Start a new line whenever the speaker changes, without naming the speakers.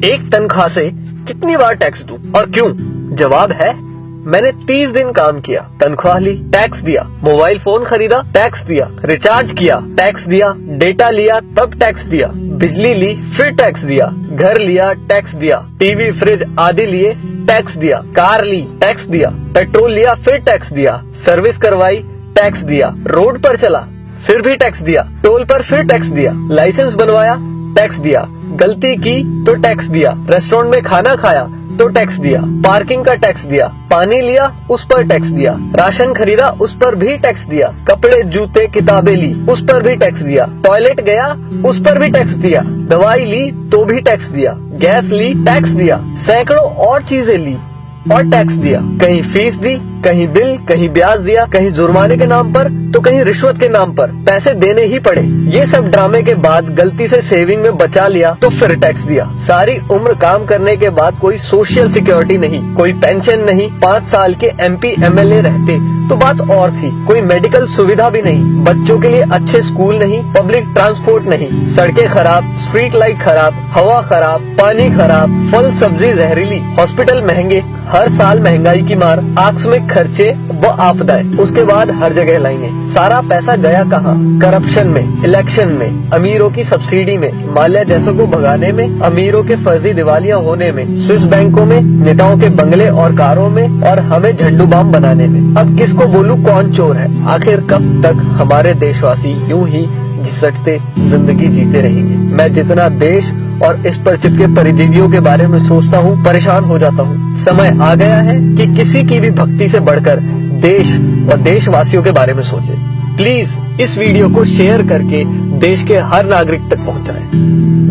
एक तनख्वाह से कितनी बार टैक्स दूं और क्यों? जवाब है, मैंने 30 दिन काम किया, तनख्वाह ली, टैक्स दिया, मोबाइल फोन खरीदा, टैक्स दिया, रिचार्ज किया, टैक्स दिया, डेटा लिया, तब टैक्स दिया, बिजली ली, फिर टैक्स दिया, घर लिया, टैक्स दिया, टीवी फ्रिज आदि लिए, टैक्स दिया, कार ली, टैक्स दिया, पेट्रोल लिया, फिर टैक्स दिया, सर्विस करवाई, टैक्स दिया, रोड पर चला, फिर भी टैक्स दिया, टोल पर फिर टैक्स दिया, लाइसेंस बनवाया, टैक्स दिया, गलती की तो टैक्स दिया, रेस्टोरेंट में खाना खाया तो टैक्स दिया, पार्किंग का टैक्स दिया, पानी लिया उस पर टैक्स दिया, राशन खरीदा उस पर भी टैक्स दिया, कपड़े जूते किताबें ली उस पर भी टैक्स दिया, टॉयलेट गया उस पर भी टैक्स दिया, दवाई ली तो भी टैक्स दिया, गैस ली टैक्स दिया, सैकड़ों और चीजें ली और टैक्स दिया, कहीं फीस दी, कहीं बिल, कहीं ब्याज दिया, कहीं जुर्माने के नाम पर तो कहीं रिश्वत के नाम पर पैसे देने ही पड़े। ये सब ड्रामे के बाद गलती से सेविंग में बचा लिया तो फिर टैक्स दिया। सारी उम्र काम करने के बाद कोई सोशल सिक्योरिटी नहीं, कोई पेंशन नहीं, 5 साल के MP MLA रहते तो बात और थी, कोई मेडिकल सुविधा भी नहीं, बच्चों के लिए अच्छे स्कूल नहीं, पब्लिक ट्रांसपोर्ट नहीं, सड़कें खराब, स्ट्रीट लाइट खराब, हवा खराब, पानी खराब, फल सब्जी जहरीली, हॉस्पिटल महंगे, हर साल महंगाई की मार, आकस्मिक खर्चे व आपदाएं, उसके बाद हर जगह लाइनें। सारा पैसा गया कहाँ? करप्शन में, इलेक्शन में, अमीरों की सब्सिडी में, माल्या जैसों को भगाने में, अमीरों के फर्जी दिवालियां होने में, स्विस बैंकों में, नेताओं के बंगले और कारों में और हमें झंडू बाम बनाने में। अब किसको बोलूं कौन चोर है? आखिर कब तक हमारे देशवासी यूं ही घिसटते जिंदगी जीते रहेंगे? मैं जितना देश और इस पर चिपके परिजीवियों के बारे में सोचता हूँ, परेशान हो जाता हूँ। समय आ गया है कि किसी की भी भक्ति से बढ़कर देश और देशवासियों के बारे में सोचे। प्लीज इस वीडियो को शेयर करके देश के हर नागरिक तक पहुँचाएं।